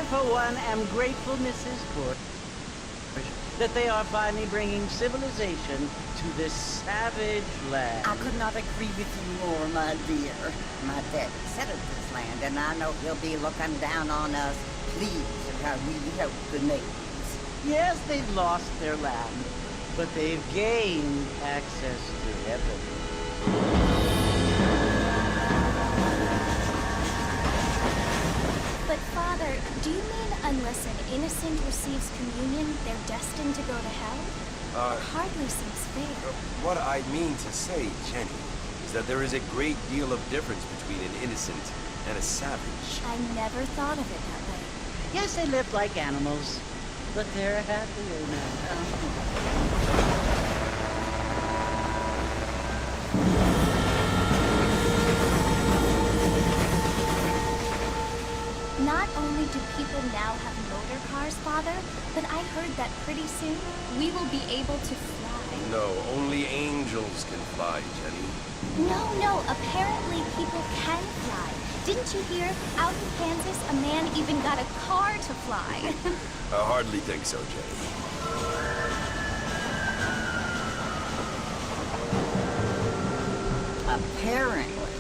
for one, am grateful, Mrs. Bush, that they are finally bringing civilization to this savage land. I could not agree with you more, my dear. My daddy settled this land, and I know he'll be looking down on us, pleased at how we help the natives. Yes, they've lost their land, but they've gained access to heaven. But Father, do you mean unless an innocent receives communion, they're destined to go to hell? It hardly seems fair. What I mean to say, Jenny, is that there is a great deal of difference between an innocent and a savage. I never thought of it that way. Yes, they live like animals, but they're happier now. Not only do people now have motor cars, Father, but I heard that pretty soon we will be able to fly. No, only angels can fly, Jenny. No, apparently people can fly. Didn't you hear? Out in Kansas, a man even got a car to fly. I hardly think so, Jenny. Apparently,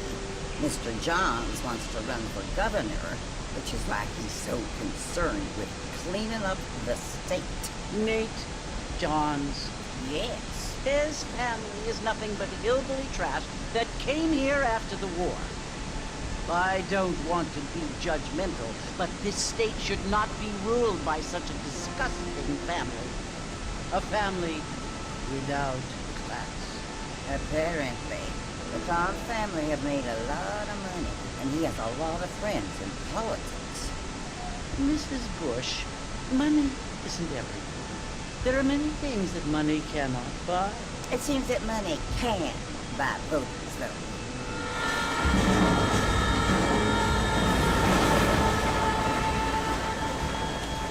Mr. Johns wants to run for governor, which is why he's so concerned with cleaning up the state. Nate Johns. Yes. His family is nothing but hillbilly trash that came here after the war. I don't want to be judgmental, but this state should not be ruled by such a disgusting family. A family without class. Apparently. The John family have made a lot of money, and he has a lot of friends in politics. Mrs. Bush, money isn't everything. There are many things that money cannot buy. It seems that money can buy voters, though.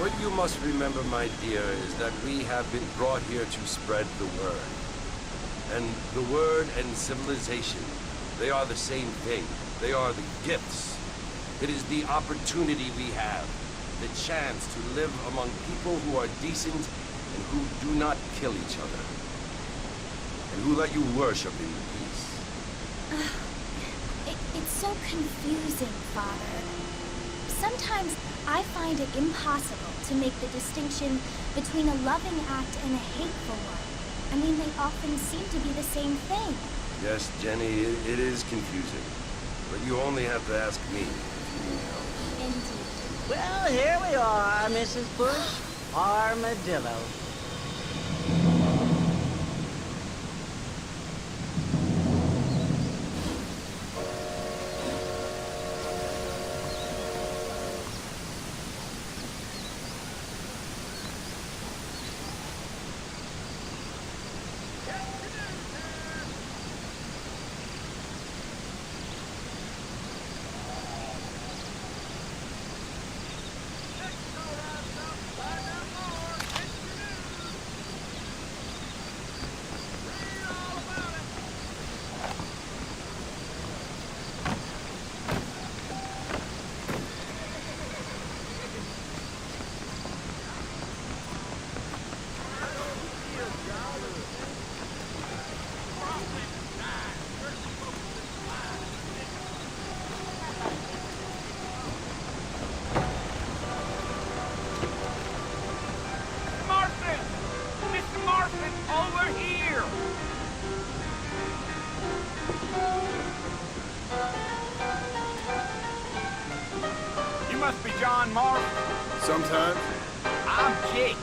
What you must remember, my dear, is that we have been brought here to spread the word. And the word and civilization, they are the same thing. They are the gifts. It is the opportunity we have, the chance to live among people who are decent and who do not kill each other. And who let you worship in peace. It's so confusing, Father. Sometimes I find it impossible to make the distinction between a loving act and a hateful one. I mean, they often seem to be the same thing. Yes, Jenny, it is confusing. But you only have to ask me. Indeed. Well, here we are, Mrs. Bush. Armadillo. Must be John Mark. Sometimes. I'm Jake.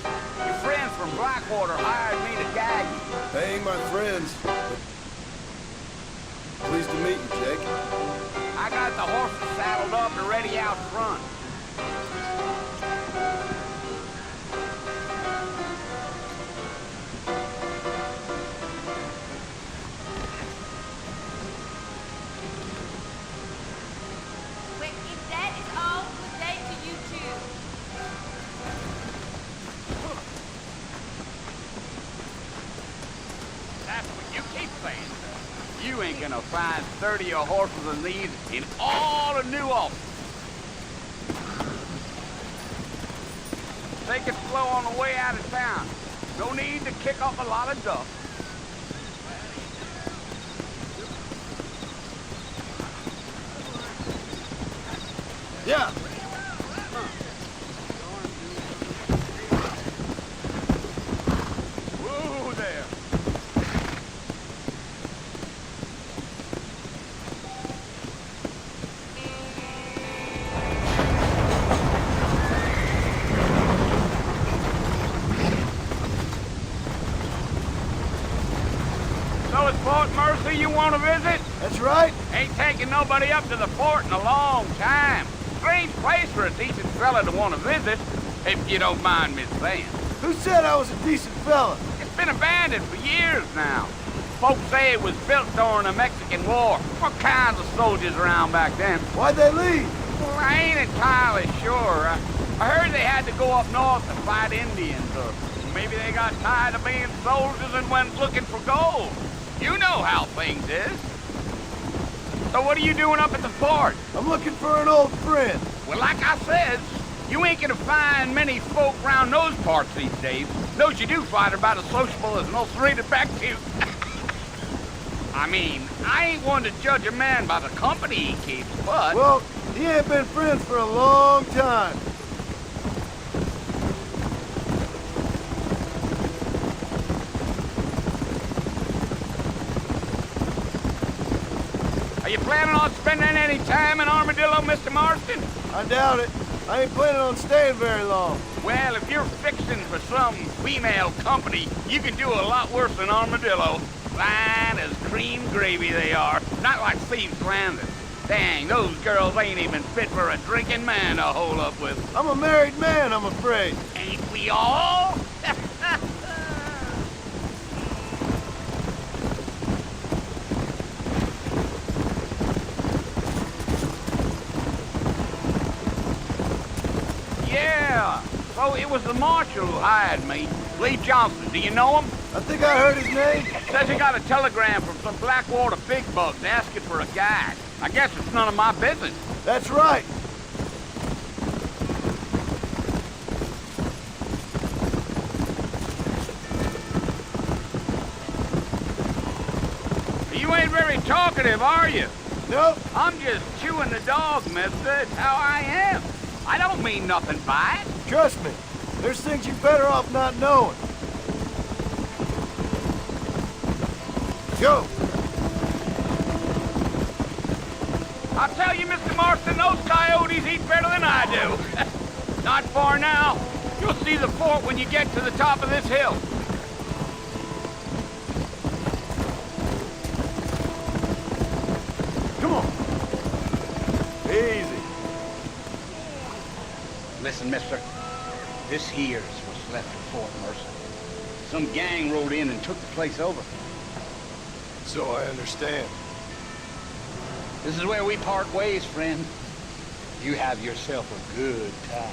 Your friends from Blackwater hired me to guide you. They ain't my friends. But pleased to meet you, Jake. I got the horses saddled up and ready out front. You ain't gonna find 30 horses of these in all of New Ulm. Take it slow on the way out of town. No need to kick up a lot of dust. Yeah. Whoa there. So it's Fort Mercy you want to visit? That's right. Ain't taking nobody up to the fort in a long time. Strange place for a decent fella to want to visit, if you don't mind me saying. Who said I was a decent fella? It's been abandoned for years now. Folks say it was built during the Mexican War. What kinds of soldiers around back then? Why'd they leave? Well, I ain't entirely sure. I heard they had to go up north to fight Indians, or maybe they got tired of being soldiers and went looking for gold. You know how things is. So what are you doing up at the fort? I'm looking for an old friend. Well, like I said, you ain't gonna find many folk round those parts these days. Those you do find are about as sociable as an old serrated back tooth. I mean, I ain't one to judge a man by the company he keeps, but... Well, he ain't been friends for a long time. Are you planning on spending any time in Armadillo, Mr. Marston? I doubt it. I ain't planning on staying very long. Well, if you're fixing for some female company, you can do a lot worse than Armadillo. Fine as cream gravy they are, not like Thieves' Landing. Dang, those girls ain't even fit for a drinking man to hole up with. I'm a married man, I'm afraid. Ain't we all? Yeah, so it was the marshal who hired me. Lee Johnson, do you know him? I think I heard his name. Says he got a telegram from some Blackwater big bugs asking for a guide. I guess it's none of my business. That's right. You ain't very talkative, are you? Nope. I'm just chewing the dog, mister. It's how I am. I don't mean nothing by it. Trust me. There's things you're better off not knowing. Go. I'll tell you, Mr. Marston, those coyotes eat better than I do. Not far now. You'll see the fort when you get to the top of this hill. Come on. Easy. Listen, mister. This here's what's left of Fort Mercy. Some gang rode in and took the place over. So I understand. This is where we part ways, friend. You have yourself a good time.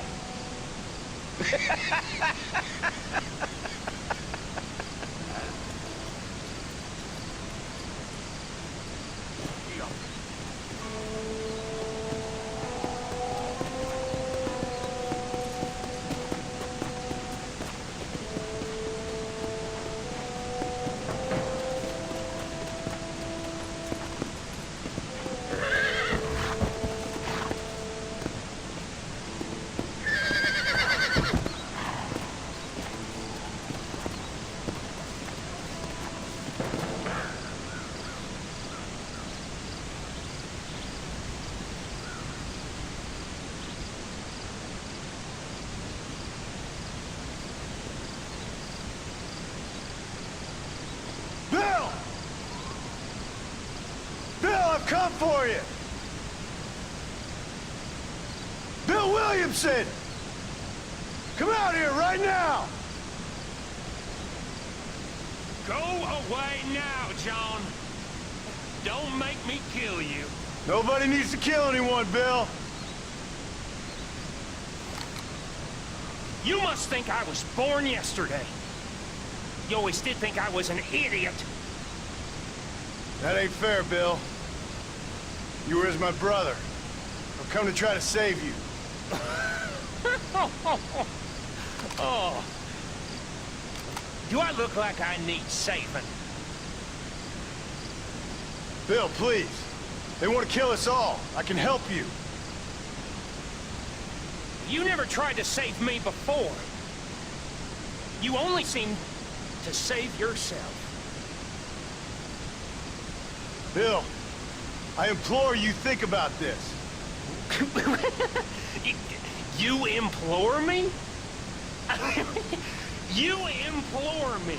Bill! Bill, I've come for you! Bill Williamson! Come out here right now! Go away now, John. Don't make me kill you. Nobody needs to kill anyone, Bill. You must think I was born yesterday. You always did think I was an idiot. That ain't fair, Bill. You were as my brother. I've come to try to save you. Oh. Do I look like I need saving? Bill, please. They want to kill us all. I can help you. You never tried to save me before. You only seem to save yourself. Bill, I implore you think about this. You implore me? You implore me.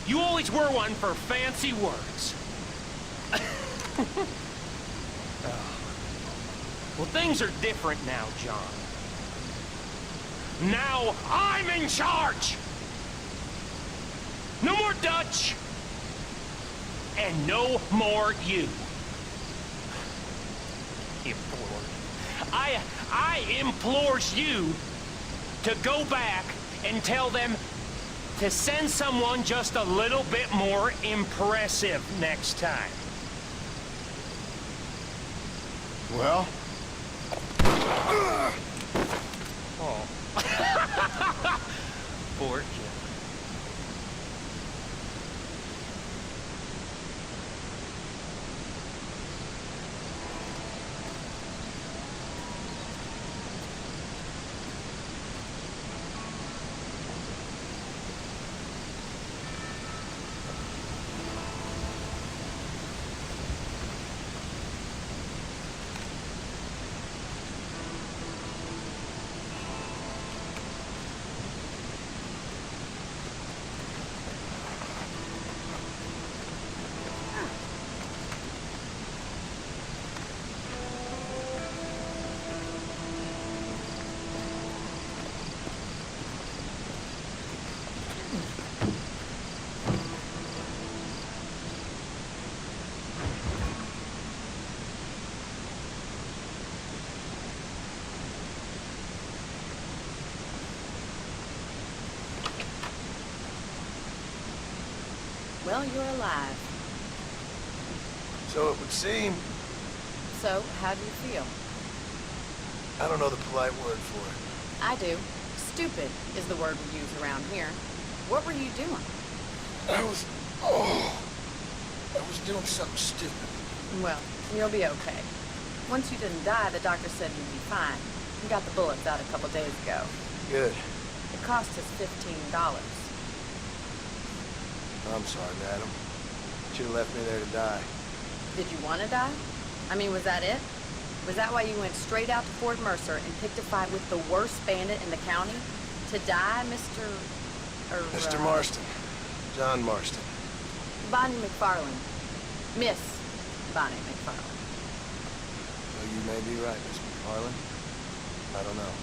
You always were one for fancy words. Well, things are different now, John. Now I'm in charge! No more Dutch! And no more you. Implore. I implores you to go back and tell them to send someone just a little bit more impressive next time. Well? Oh. Poor John. Well, you're alive. So it would seem. So, how do you feel? I don't know the polite word for it. I do. Stupid is the word we use around here. What were you doing? I was doing something stupid. Well, you'll be okay. Once you didn't die, the doctor said you'd be fine. You got the bullets out a couple days ago. Good. It cost us $15. I'm sorry, madam. Should have left me there to die. Did you want to die? I mean, was that it? Was that why you went straight out to Fort Mercer and picked a fight with the worst bandit in the county? To die, Mr. Mr. Marston. John Marston. Bonnie McFarland. Miss Bonnie McFarland. Well, you may be right, Miss McFarland. I don't know.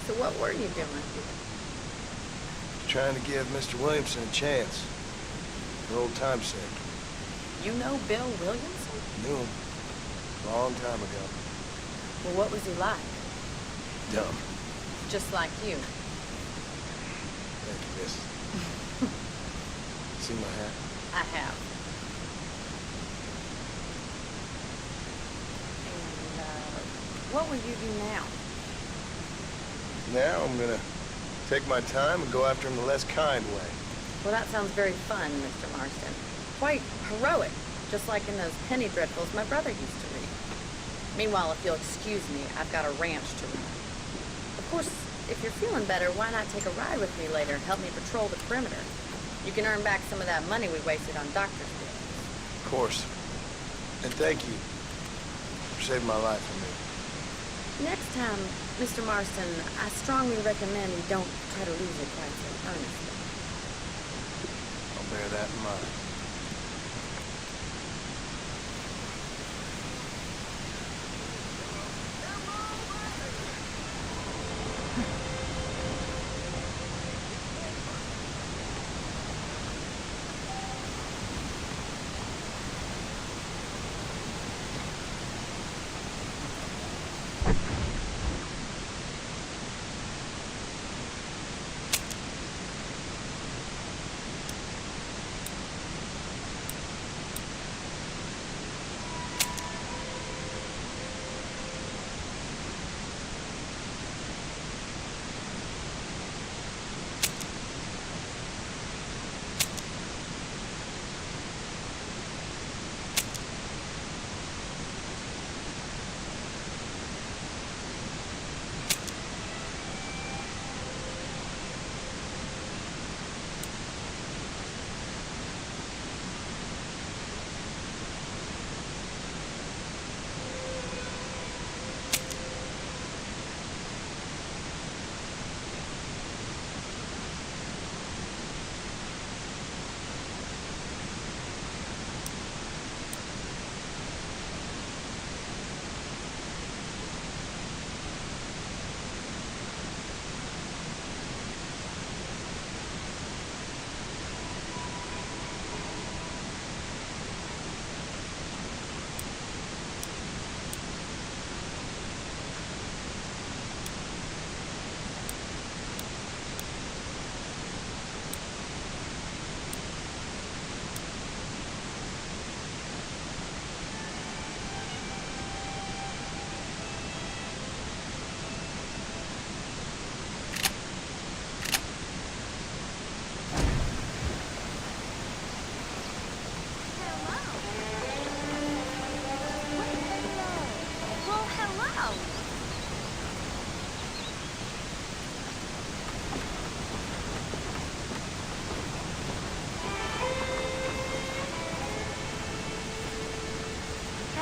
So what were you doing? Trying to give Mr. Williamson a chance. For old time's sake. You know Bill Williamson? Knew him. Long time ago. Well, what was he like? Dumb. Just like you. Thank you, miss. See my hat? I have. And, what will you do now? Now I'm gonna take my time and go after him the less kind way. Well, that sounds very fun, Mr. Marston. Quite heroic, just like in those penny dreadfuls my brother used to read. Meanwhile, if you'll excuse me, I've got a ranch to run. Of course, if you're feeling better, why not take a ride with me later and help me patrol the perimeter? You can earn back some of that money we wasted on doctor's bills. Of course. And thank you for saving my life for me. Next time, Mr. Marston, I strongly recommend you don't try to lose it quite so earnestly. I'll bear that in mind.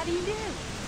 How do you do?